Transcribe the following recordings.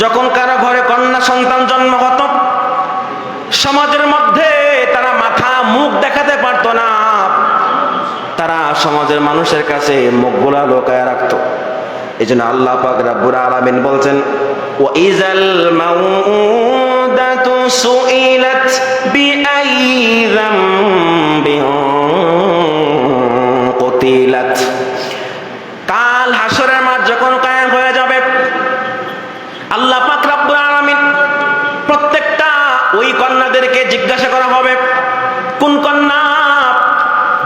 যখন কারো ঘরে কন্যা সন্তান জন্ম হতো, সমাজের মধ্যে তারা মাথা মুখ দেখাতে পারতো না, তারা সমাজের মানুষের কাছে মুখগুলা লুকায় রাখতো। এই জন্য আল্লাহ পাক রব্বুল আলামিন বলছেন, ওয়াইজাল মাউউদাতু সুইলাত বিআইয়ি যামবিন কুতিলাত। কাল হাসরের মাঠ যখন কায়েম হয়ে যাবে, আল্লাহ পাক রব্বুল আলামিন প্রত্যেকটা ওই কন্যাদেরকে জিজ্ঞাসা করা হবে, কোন কন্যা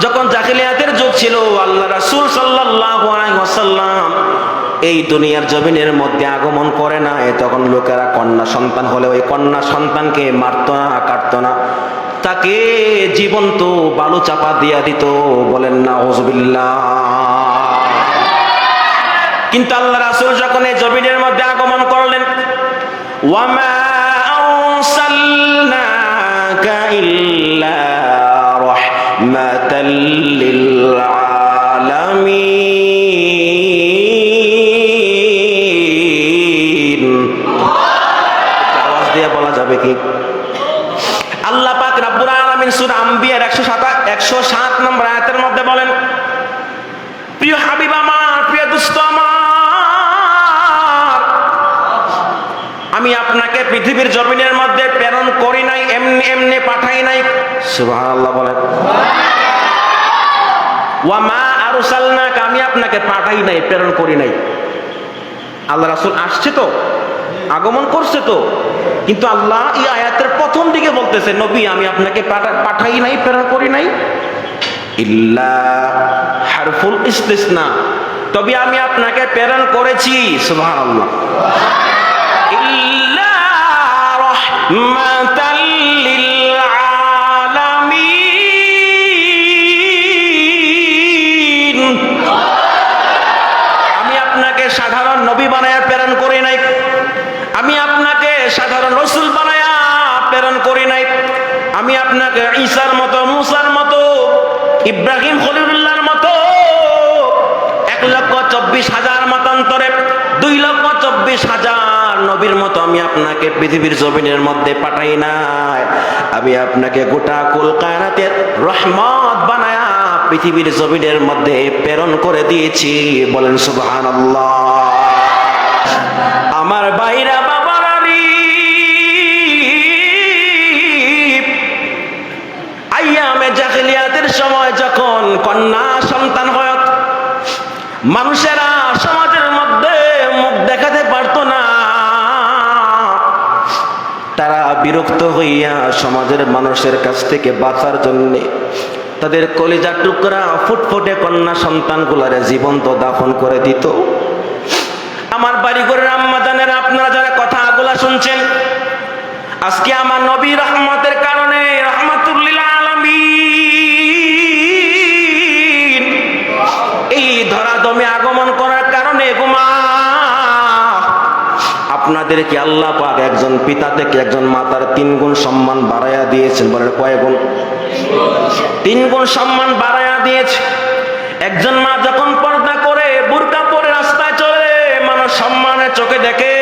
যখন জাহিলিয়াতের যুগ ছিল, আল্লাহ রাসূল সাল্লাল্লাহু আলাইহি ওয়াসাল্লাম এই দুনিয়ার জমিনের মধ্যে আগমন করে না, তখন লোকেরা কন্যা সন্তান হলে ওই কন্যা সন্তানকে মারতো না, কাটতো না, তাকে জীবন্ত বালু চাপা দিয়া দিত। বলেন নাউযুবিল্লাহ। কিন্তু আল্লাহ রাসূল যখন এই জমিনের মধ্যে আগমন করলেন, ওয়ামা আরসালনাকা ইল্লা রাহমাতাল লিল আলামিন। আওয়াজ দিয়ে বলা যাবে কি? আল্লাহ পাক রব্বুল আলামিন সূরা আম্বিয়ার 107 নম্বর আয়াতের মধ্যে বলেন, প্রিয় হাবিব আমার, প্রিয় দোস্ত আমার, আমি আপনাকে পৃথিবীর জমিনের মধ্যে প্রেরণ করি নাই, এমনি এমনি পাঠাই নাই। সুবহানাল্লাহ বলেন। ওয়ামা আরসালনাকা, আমি আপনাকে পাঠাই নাই, প্রেরণ করি নাই। আল্লাহ রাসূল আসছে তো, আগমন করছে তো, কিন্তু আল্লাহ এই আয়াতের প্রথম দিকে বলতেছে, নবী আমি আপনাকে পাঠাই নাই, প্রেরণ করি নাই। ইল্লা হারফুল ইস্তিসনা, তবে আমি আপনাকে প্রেরণ করেছি। সুবহানাল্লাহ। ইল্লা রাহমাতাল লিল আলামিন, আমি আপনাকে সাধারণ নবী বানায়া প্রেরণ করি নাই, আমি আপনাকে সাধারণ রাসূল বানায়া প্রেরণ করি নাই, আমি আপনাকে ঈসার মতো, মুসার মতো, ইব্রাহিম খলিলুল্লাহর মতো 1,24,000 মতান্তরে 2,24,000 নবীর মতো আমি আপনাকে পৃথিবীর জমিনের মধ্যে পাঠাই নাই। আমি আপনাকে গোটা কুল কায়নাতের রহমত বানায়া পৃথিবীর জমিনের মধ্যে প্রেরণ করে দিয়েছি। বলেন সুবহানাল্লাহ। আমার ভাইরা, বাবারানি, আইয়ামে জাহিলিয়াতের সময় যখন কন্যা সন্তান হয়, মানুষেরা সমাজের মধ্যে মুখ দেখাতে পারতো না, তারা বিরক্ত হইয়া সমাজের মানুষের কাছ থেকে বাঁচার জন্য তাদের কলিজার টুকরা ফুটফুটে কন্যা সন্তানগুলারে জীবন্ত দাফন করে দিত। আমার বাড়িঘরের আম্মা জানেরা, আপনারা যারা কথাগুলা শুনছেন, আজকে আমার নবী রহমতের কারণে, রহমাতুল লিল আলামিন এই ধরাধামে আগমন করার কারণে গোমা আপনাদেরকে আল্লাহ পাক একজন পিতা থেকে একজন মাতার 3 গুণ সম্মান বাড়াইয়া দিয়েছেন। বলেন কয় গুণ? 3 গুণ সম্মান বাড়াইয়া দিয়েছে। একজন মা যখন পর্দা করে, বুরকা পরে রাস্তায় চলে, মানুষ সম্মানের চোখে দেখে।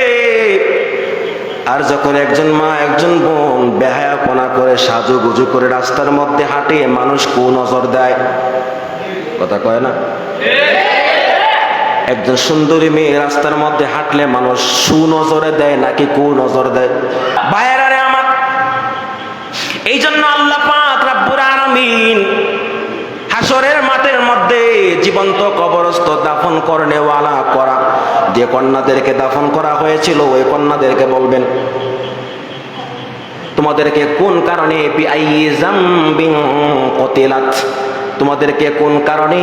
আর যখন একজন মা, একজন বোন বেহায়াপনা করে, সাজুগুজু করে রাস্তার মধ্যে হাঁটে, মানুষ কুনজর দেয়। কথা কয় না? একজন সুন্দরী মেয়ে রাস্তার মধ্যে হাঁটলে মানুষ সুনজরে দেয় নাকি কুনজর দেয়? ভাইয়েরা রে আমার, এই জন্য আল্লাহ পাক রব্বুল আলামিন হাসরের মাঠের মধ্যে জীবন্ত কবরস্থ দাফন করনেওয়ালা করা যে কন্যাদেরকে দাফন করা হয়েছিল, ওই কন্যাদেরকে বলবেন, তোমাদেরকে কোন কারণে বিআইয়ি যামবিন কুতিলাত, তোমাদেরকে কোন কারণে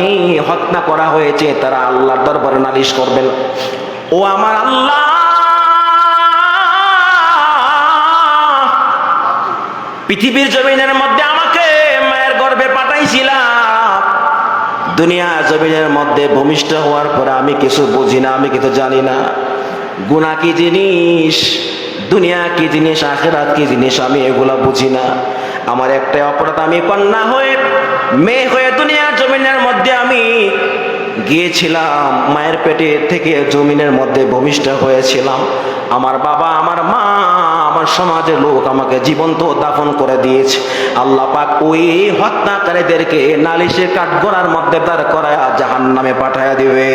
হত্যা করা হয়েছে, তারা আল্লাহর দরবারে নালিশ করবেন। ও আমার আল্লাহ, পৃথিবীর জমিনের মধ্যে আমাকে মায়ের গর্ভে পাঠাইছিলাম, দুনিয়া জমিনের মধ্যে ভূমিষ্ঠ হওয়ার পরে আমি কিছু বুঝি না, আমি কিছু জানি না। গুনাহ কি জিনিস, দুনিয়া কি জিনিস, আখিরাত কি জিনিস, আমি এগুলা বুঝি না। আমার একটাই অপরাধ, আমি কন্যা হয়ে, মেয়ে হয়ে দুনিয়ার জমিনের মধ্যে আমি গিয়েছিলাম, মায়ের পেটে থেকে জমিনের মধ্যে ভূমিষ্ঠ হয়েছিলাম, আমার বাবা, আমার মা, আমার সমাজের লোক আমাকে জীবন্ত দাফন করে দিয়েছে। আল্লাহ পাক ওই হত্যাকারীদেরকে নালিশের কাঠগড়ার মধ্যে দাঁড় করায়া জাহান্নামে পাঠায়া দিবে।